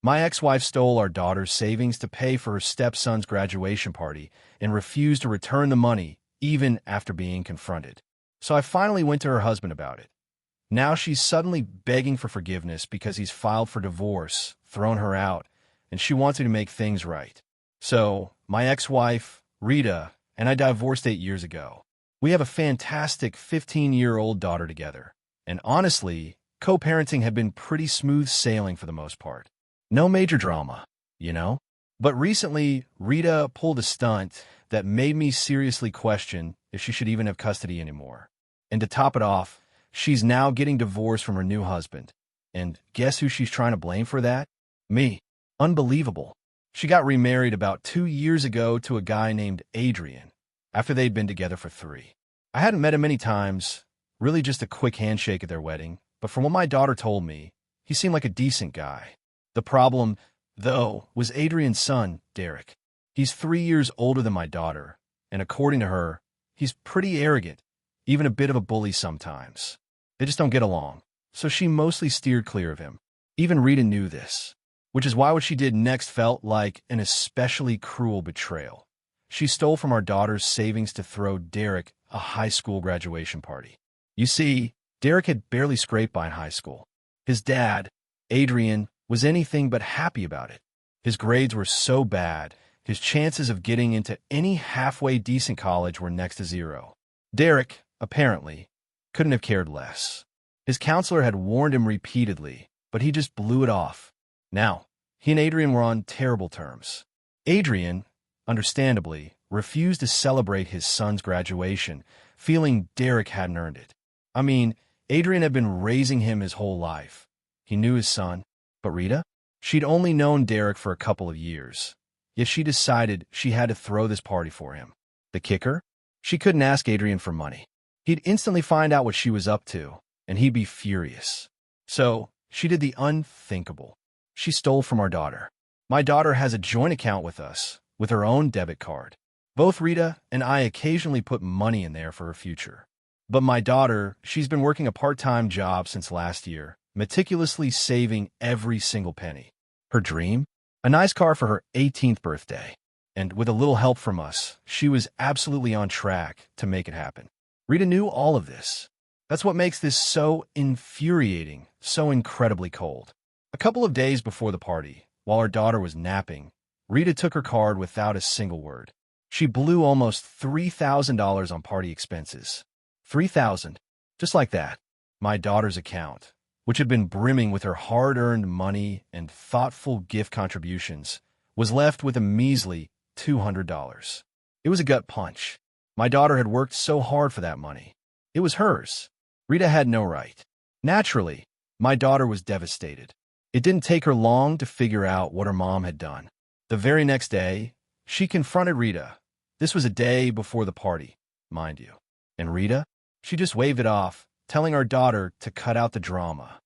My ex-wife stole our daughter's savings to pay for her stepson's graduation party and refused to return the money even after being confronted. So I finally went to her husband about it. Now she's suddenly begging for forgiveness because he's filed for divorce, thrown her out, and she wants me to make things right. So, my ex-wife, Rita, and I divorced 8 years ago. We have a fantastic 15-year-old daughter together. And honestly, co-parenting had been pretty smooth sailing for the most part. No major drama, you know? But recently, Rita pulled a stunt that made me seriously question if she should even have custody anymore. And to top it off, she's now getting divorced from her new husband. And guess who she's trying to blame for that? Me. Unbelievable. She got remarried about 2 years ago to a guy named Adrian, after they'd been together for 3. I hadn't met him many times, really just a quick handshake at their wedding, but from what my daughter told me, he seemed like a decent guy. The problem, though, was Adrian's son, Derek. He's 3 years older than my daughter, and according to her, he's pretty arrogant, even a bit of a bully sometimes. They just don't get along, so she mostly steered clear of him. Even Rita knew this, which is why what she did next felt like an especially cruel betrayal. She stole from our daughter's savings to throw Derek a high school graduation party. You see, Derek had barely scraped by in high school. His dad, Adrian, was anything but happy about it. His grades were so bad, his chances of getting into any halfway decent college were next to zero. Derek, apparently, couldn't have cared less. His counselor had warned him repeatedly, but he just blew it off. Now, he and Adrian were on terrible terms. Adrian, understandably, refused to celebrate his son's graduation, feeling Derek hadn't earned it. I mean, Adrian had been raising him his whole life. He knew his son, but Rita? She'd only known Derek for a couple of years, yet she decided she had to throw this party for him. The kicker? She couldn't ask Adrian for money. He'd instantly find out what she was up to, and he'd be furious. So, she did the unthinkable. She stole from our daughter. My daughter has a joint account with us, with her own debit card. Both Rita and I occasionally put money in there for her future. But my daughter, she's been working a part-time job since last year, meticulously saving every single penny. Her dream? A nice car for her 18th birthday. And with a little help from us, she was absolutely on track to make it happen. Rita knew all of this. That's what makes this so infuriating, so incredibly cold. A couple of days before the party, while our daughter was napping, Rita took her card without a single word. She blew almost $3,000 on party expenses. $3,000, just like that. My daughter's account, which had been brimming with her hard-earned money and thoughtful gift contributions, was left with a measly $200. It was a gut punch. My daughter had worked so hard for that money. It was hers. Rita had no right. Naturally, my daughter was devastated. It didn't take her long to figure out what her mom had done. The very next day, she confronted Rita. This was a day before the party, mind you. And Rita? She just waved it off, telling our daughter to cut out the drama.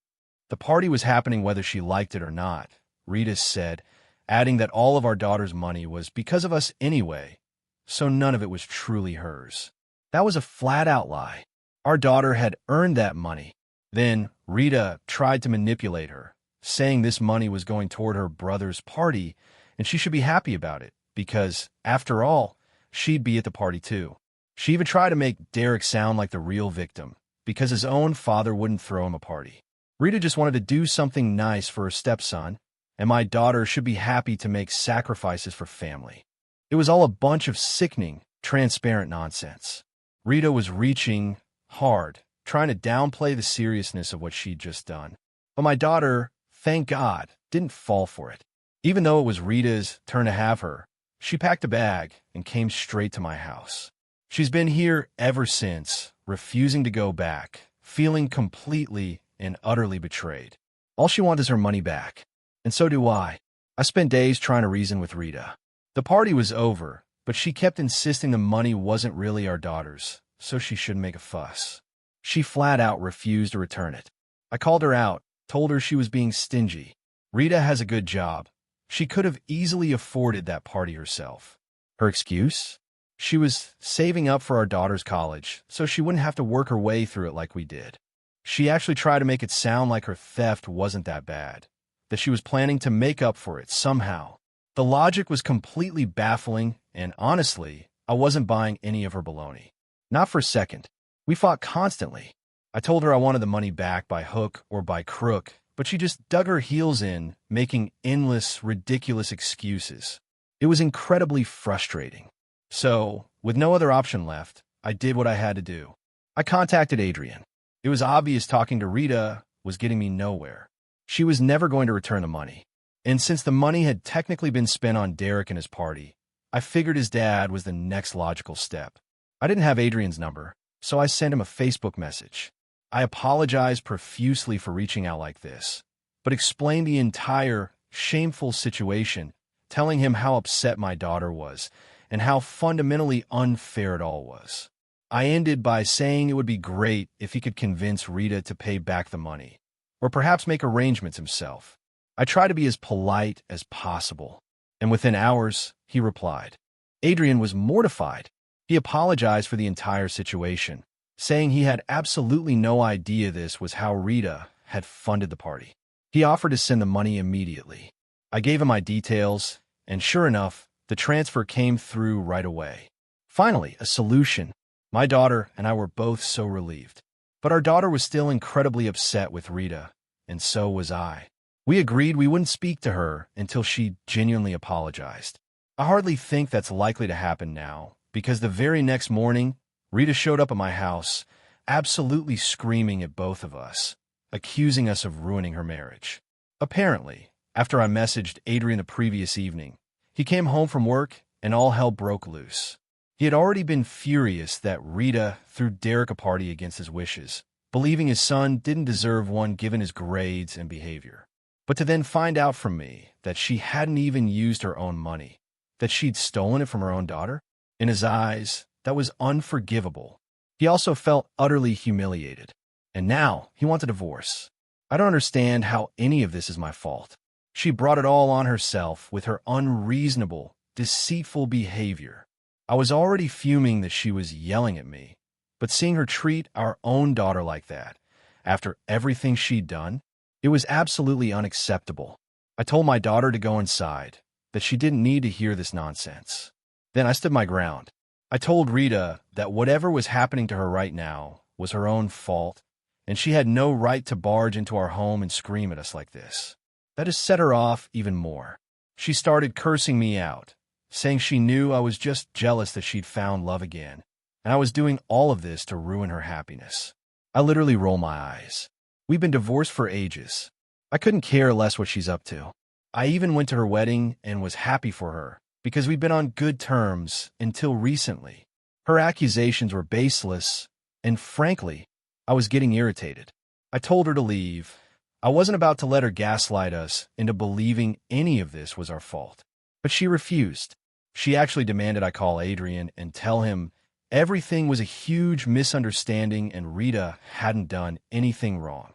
The party was happening whether she liked it or not, Rita said, adding that all of our daughter's money was because of us anyway, so none of it was truly hers. That was a flat-out lie. Our daughter had earned that money. Then Rita tried to manipulate her, saying this money was going toward her brother's party and she should be happy about it because, after all, she'd be at the party too. She even tried to make Derek sound like the real victim because his own father wouldn't throw him a party. Rita just wanted to do something nice for her stepson, and my daughter should be happy to make sacrifices for family. It was all a bunch of sickening, transparent nonsense. Rita was reaching hard, trying to downplay the seriousness of what she'd just done. But my daughter, thank God, didn't fall for it. Even though it was Rita's turn to have her, she packed a bag and came straight to my house. She's been here ever since, refusing to go back, feeling completely and utterly betrayed. All she wants is her money back. And so do I. I spent days trying to reason with Rita. The party was over, but she kept insisting the money wasn't really our daughter's, so she shouldn't make a fuss. She flat out refused to return it. I called her out, told her she was being stingy. Rita has a good job. She could have easily afforded that party herself. Her excuse? She was saving up for our daughter's college, so she wouldn't have to work her way through it like we did. She actually tried to make it sound like her theft wasn't that bad, that she was planning to make up for it somehow. The logic was completely baffling, and honestly, I wasn't buying any of her baloney. Not for a second. We fought constantly. I told her I wanted the money back by hook or by crook, but she just dug her heels in, making endless, ridiculous excuses. It was incredibly frustrating. So, with no other option left, I did what I had to do. I contacted Adrian. It was obvious talking to Rita was getting me nowhere. She was never going to return the money. And since the money had technically been spent on Derek and his party, I figured his dad was the next logical step. I didn't have Adrian's number, so I sent him a Facebook message. I apologized profusely for reaching out like this, but explained the entire shameful situation, telling him how upset my daughter was and how fundamentally unfair it all was. I ended by saying it would be great if he could convince Rita to pay back the money, or perhaps make arrangements himself. I tried to be as polite as possible, and within hours, he replied. Adrian was mortified. He apologized for the entire situation, saying he had absolutely no idea this was how Rita had funded the party. He offered to send the money immediately. I gave him my details, and sure enough, the transfer came through right away. Finally, a solution. My daughter and I were both so relieved. But our daughter was still incredibly upset with Rita, and so was I. We agreed we wouldn't speak to her until she genuinely apologized. I hardly think that's likely to happen now, because the very next morning, Rita showed up at my house, absolutely screaming at both of us, accusing us of ruining her marriage. Apparently, after I messaged Adrian the previous evening, he came home from work and all hell broke loose. He had already been furious that Rita threw Derek a party against his wishes, believing his son didn't deserve one given his grades and behavior. But to then find out from me that she hadn't even used her own money, that she'd stolen it from her own daughter, in his eyes, that was unforgivable. He also felt utterly humiliated. And now he wants a divorce. I don't understand how any of this is my fault. She brought it all on herself with her unreasonable, deceitful behavior. I was already fuming that she was yelling at me, but seeing her treat our own daughter like that, after everything she'd done, it was absolutely unacceptable. I told my daughter to go inside, that she didn't need to hear this nonsense. Then I stood my ground. I told Rita that whatever was happening to her right now was her own fault, and she had no right to barge into our home and scream at us like this. That has set her off even more. She started cursing me out, saying she knew I was just jealous that she'd found love again, and I was doing all of this to ruin her happiness. I literally roll my eyes. We've been divorced for ages. I couldn't care less what she's up to. I even went to her wedding and was happy for her, because we'd been on good terms until recently. Her accusations were baseless, and frankly, I was getting irritated. I told her to leave. I wasn't about to let her gaslight us into believing any of this was our fault. But she refused. She actually demanded I call Adrian and tell him everything was a huge misunderstanding and Rita hadn't done anything wrong.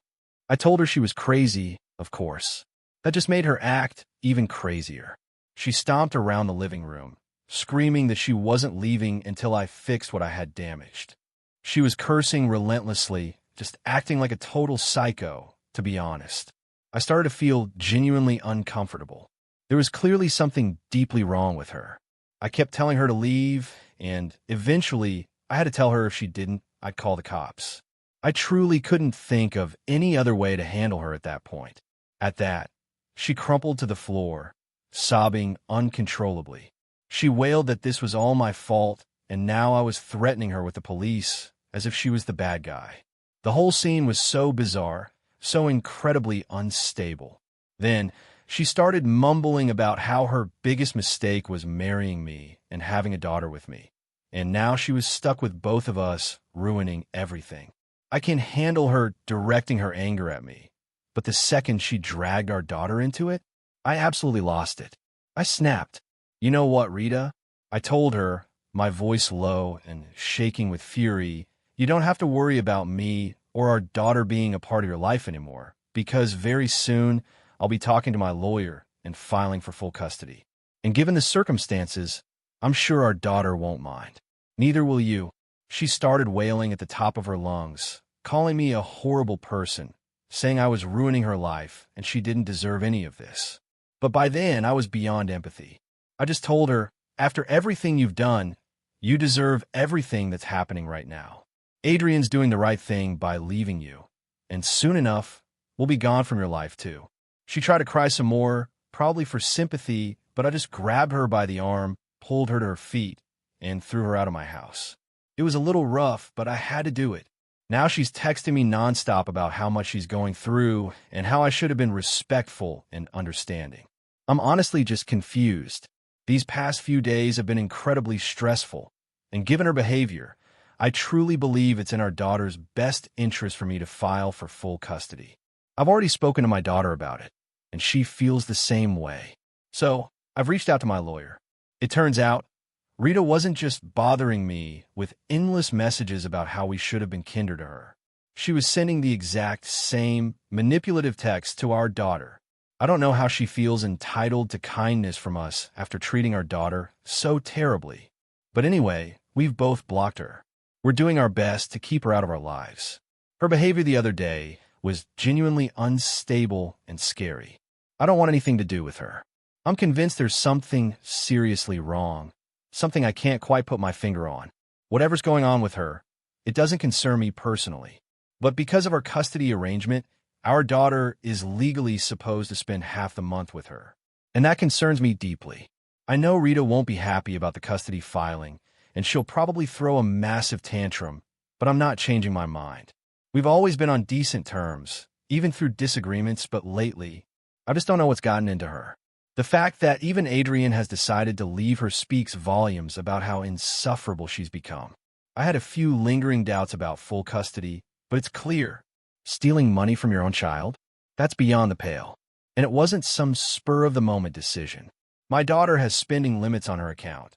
I told her she was crazy, of course. That just made her act even crazier. She stomped around the living room, screaming that she wasn't leaving until I fixed what I had damaged. She was cursing relentlessly, just acting like a total psycho, to be honest. I started to feel genuinely uncomfortable. There was clearly something deeply wrong with her. I kept telling her to leave, and eventually, I had to tell her if she didn't, I'd call the cops. I truly couldn't think of any other way to handle her at that point. At that, she crumpled to the floor, sobbing uncontrollably. She wailed that this was all my fault, and now I was threatening her with the police, as if she was the bad guy. The whole scene was so bizarre, so incredibly unstable. Then, she started mumbling about how her biggest mistake was marrying me and having a daughter with me. And now she was stuck with both of us, ruining everything. I can handle her directing her anger at me, but the second she dragged our daughter into it, I absolutely lost it. I snapped. You know what, Rita? I told her, my voice low and shaking with fury, you don't have to worry about me or our daughter being a part of your life anymore, because very soon I'll be talking to my lawyer and filing for full custody. And given the circumstances, I'm sure our daughter won't mind. Neither will you. She started wailing at the top of her lungs, calling me a horrible person, saying I was ruining her life and she didn't deserve any of this. But by then, I was beyond empathy. I just told her, after everything you've done, you deserve everything that's happening right now. Adrian's doing the right thing by leaving you, and soon enough, we'll be gone from your life too. She tried to cry some more, probably for sympathy, but I just grabbed her by the arm, pulled her to her feet, and threw her out of my house. It was a little rough, but I had to do it. Now she's texting me nonstop about how much she's going through and how I should have been respectful and understanding. I'm honestly just confused. These past few days have been incredibly stressful, and given her behavior, I truly believe it's in our daughter's best interest for me to file for full custody. I've already spoken to my daughter about it, and she feels the same way. So, I've reached out to my lawyer. It turns out, Rita wasn't just bothering me with endless messages about how we should have been kinder to her. She was sending the exact same manipulative text to our daughter. I don't know how she feels entitled to kindness from us after treating our daughter so terribly. But anyway, we've both blocked her. We're doing our best to keep her out of our lives. Her behavior the other day was genuinely unstable and scary. I don't want anything to do with her. I'm convinced there's something seriously wrong, something I can't quite put my finger on. Whatever's going on with her, it doesn't concern me personally. But because of our custody arrangement, our daughter is legally supposed to spend half the month with her. And that concerns me deeply. I know Rita won't be happy about the custody filing, and she'll probably throw a massive tantrum, but I'm not changing my mind. We've always been on decent terms, even through disagreements, but lately, I just don't know what's gotten into her. The fact that even Adrian has decided to leave her speaks volumes about how insufferable she's become. I had a few lingering doubts about full custody, but it's clear. Stealing money from your own child? That's beyond the pale. And it wasn't some spur-of-the-moment decision. My daughter has spending limits on her account.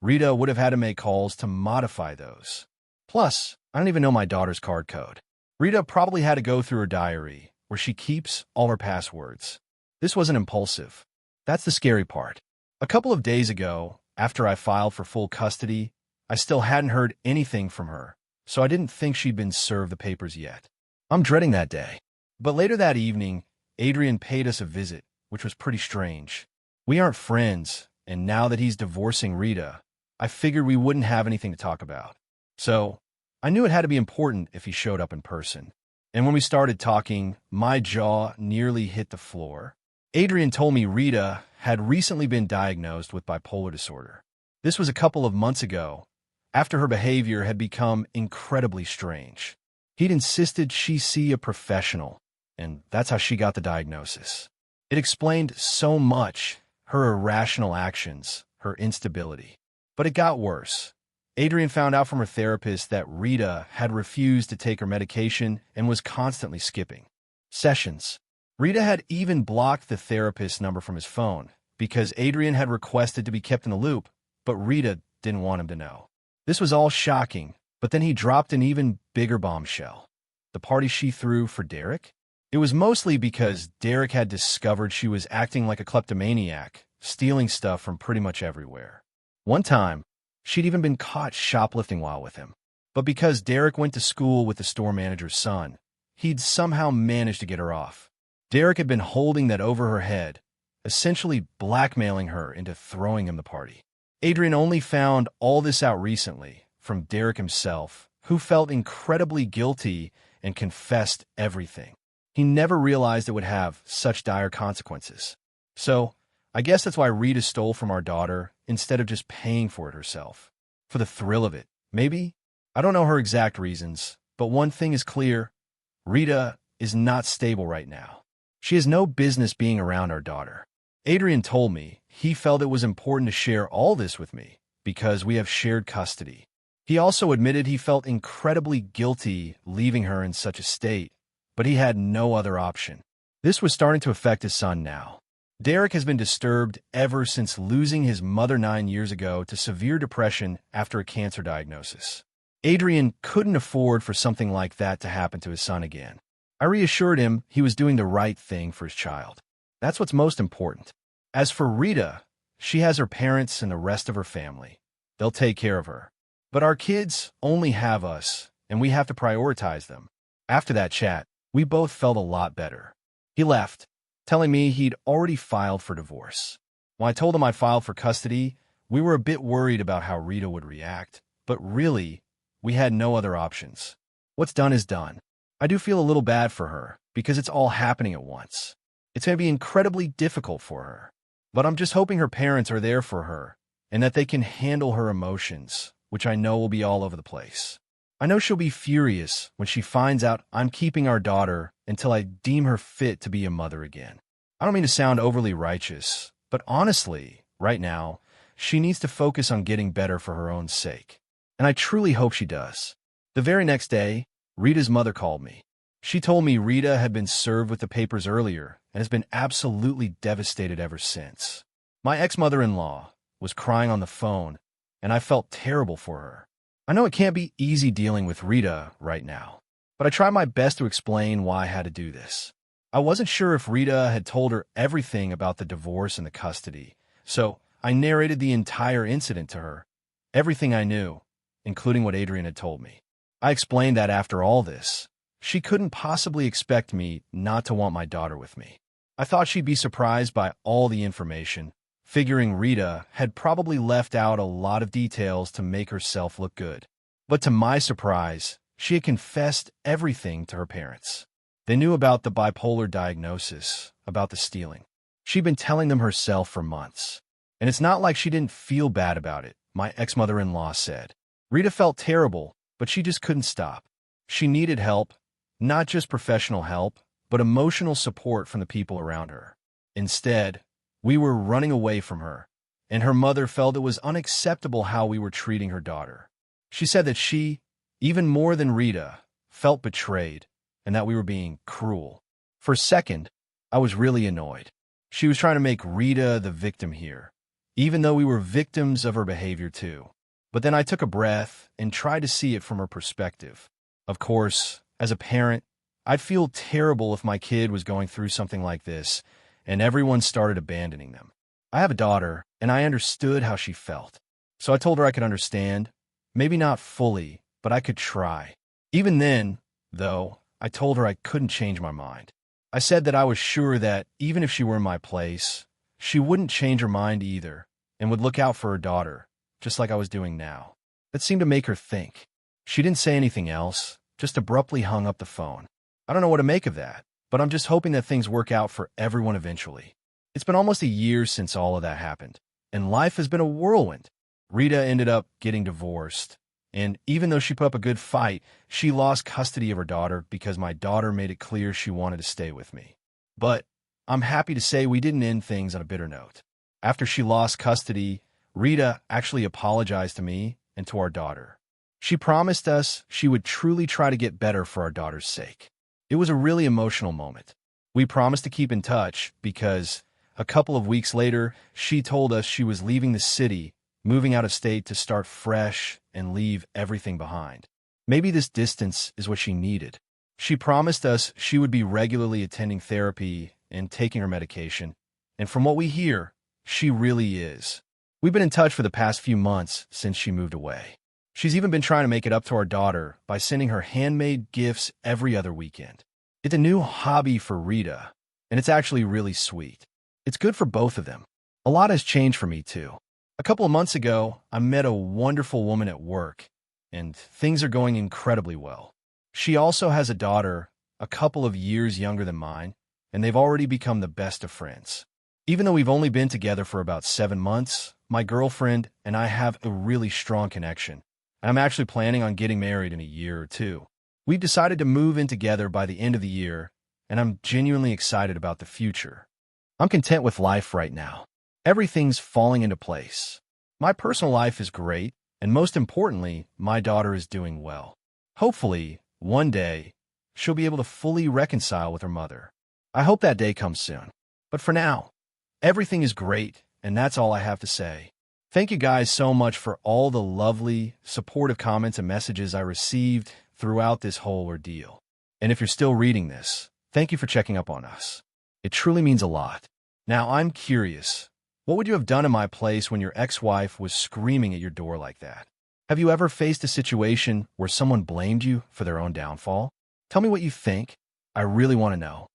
Rita would have had to make calls to modify those. Plus, I don't even know my daughter's card code. Rita probably had to go through her diary, where she keeps all her passwords. This wasn't impulsive. That's the scary part. A couple of days ago, after I filed for full custody, I still hadn't heard anything from her, so I didn't think she'd been served the papers yet. I'm dreading that day. But later that evening, Adrian paid us a visit, which was pretty strange. We aren't friends, and now that he's divorcing Rita, I figured we wouldn't have anything to talk about. So, I knew it had to be important if he showed up in person. And when we started talking, my jaw nearly hit the floor. Adrian told me Rita had recently been diagnosed with bipolar disorder. This was a couple of months ago, after her behavior had become incredibly strange. He'd insisted she see a professional, and that's how she got the diagnosis. It explained so much, her irrational actions, her instability. But it got worse. Adrian found out from her therapist that Rita had refused to take her medication and was constantly skipping sessions. Rita had even blocked the therapist's number from his phone because Adrian had requested to be kept in the loop, but Rita didn't want him to know. This was all shocking, but then he dropped an even bigger bombshell. The party she threw for Derek? It was mostly because Derek had discovered she was acting like a kleptomaniac, stealing stuff from pretty much everywhere. One time, she'd even been caught shoplifting while with him. But because Derek went to school with the store manager's son, he'd somehow managed to get her off. Derek had been holding that over her head, essentially blackmailing her into throwing him the party. Adrian only found all this out recently from Derek himself, who felt incredibly guilty and confessed everything. He never realized it would have such dire consequences. So, I guess that's why Rita stole from our daughter instead of just paying for it herself. For the thrill of it, maybe? I don't know her exact reasons, but one thing is clear. Rita is not stable right now. She has no business being around our daughter. Adrian told me he felt it was important to share all this with me because we have shared custody. He also admitted he felt incredibly guilty leaving her in such a state, but he had no other option. This was starting to affect his son now. Derek has been disturbed ever since losing his mother 9 years ago to severe depression after a cancer diagnosis. Adrian couldn't afford for something like that to happen to his son again. I reassured him he was doing the right thing for his child. That's what's most important. As for Rita, she has her parents and the rest of her family. They'll take care of her. But our kids only have us, and we have to prioritize them. After that chat, we both felt a lot better. He left, telling me he'd already filed for divorce. When I told him I'd filed for custody, we were a bit worried about how Rita would react, but really, we had no other options. What's done is done. I do feel a little bad for her, because it's all happening at once. It's going to be incredibly difficult for her. But I'm just hoping her parents are there for her, and that they can handle her emotions, which I know will be all over the place. I know she'll be furious when she finds out I'm keeping our daughter until I deem her fit to be a mother again. I don't mean to sound overly righteous, but honestly, right now, she needs to focus on getting better for her own sake. And I truly hope she does. The very next day, Rita's mother called me. She told me Rita had been served with the papers earlier and has been absolutely devastated ever since. My ex-mother-in-law was crying on the phone, and I felt terrible for her. I know it can't be easy dealing with Rita right now, but I tried my best to explain why I had to do this. I wasn't sure if Rita had told her everything about the divorce and the custody, so I narrated the entire incident to her, everything I knew, including what Adrian had told me. I explained that after all this, she couldn't possibly expect me not to want my daughter with me. I thought she'd be surprised by all the information, figuring Rita had probably left out a lot of details to make herself look good. But to my surprise, she had confessed everything to her parents. They knew about the bipolar diagnosis, about the stealing. She'd been telling them herself for months. And it's not like she didn't feel bad about it, my ex-mother-in-law said. Rita felt terrible, but she just couldn't stop. She needed help, not just professional help, but emotional support from the people around her. Instead, we were running away from her, and her mother felt it was unacceptable how we were treating her daughter. She said that she, even more than Rita, felt betrayed, and that we were being cruel. For a second, I was really annoyed. She was trying to make Rita the victim here, even though we were victims of her behavior too. But then I took a breath and tried to see it from her perspective. Of course, as a parent, I'd feel terrible if my kid was going through something like this, and everyone started abandoning them. I have a daughter, and I understood how she felt. So I told her I could understand, maybe not fully, but I could try. Even then, though, I told her I couldn't change my mind. I said that I was sure that, even if she were in my place, she wouldn't change her mind either, and would look out for her daughter, just like I was doing now. That seemed to make her think. She didn't say anything else, just abruptly hung up the phone. I don't know what to make of that, but I'm just hoping that things work out for everyone eventually. It's been almost a year since all of that happened, and life has been a whirlwind. Rita ended up getting divorced, and even though she put up a good fight, she lost custody of her daughter because my daughter made it clear she wanted to stay with me. But I'm happy to say we didn't end things on a bitter note. After she lost custody, Rita actually apologized to me and to our daughter. She promised us she would truly try to get better for our daughter's sake. It was a really emotional moment. We promised to keep in touch because a couple of weeks later, she told us she was leaving the city, moving out of state to start fresh and leave everything behind. Maybe this distance is what she needed. She promised us she would be regularly attending therapy and taking her medication, and from what we hear, she really is. We've been in touch for the past few months since she moved away. She's even been trying to make it up to our daughter by sending her handmade gifts every other weekend. It's a new hobby for Rita, and it's actually really sweet. It's good for both of them. A lot has changed for me, too. A couple of months ago, I met a wonderful woman at work, and things are going incredibly well. She also has a daughter, a couple of years younger than mine, and they've already become the best of friends. Even though we've only been together for about 7 months, my girlfriend and I have a really strong connection. And I'm actually planning on getting married in a year or two. We've decided to move in together by the end of the year, and I'm genuinely excited about the future. I'm content with life right now. Everything's falling into place. My personal life is great, and most importantly, my daughter is doing well. Hopefully, one day, she'll be able to fully reconcile with her mother. I hope that day comes soon. But for now, everything is great, and that's all I have to say. Thank you guys so much for all the lovely, supportive comments and messages I received throughout this whole ordeal. And if you're still reading this, thank you for checking up on us. It truly means a lot. Now, I'm curious, what would you have done in my place when your ex-wife was screaming at your door like that? Have you ever faced a situation where someone blamed you for their own downfall? Tell me what you think. I really want to know.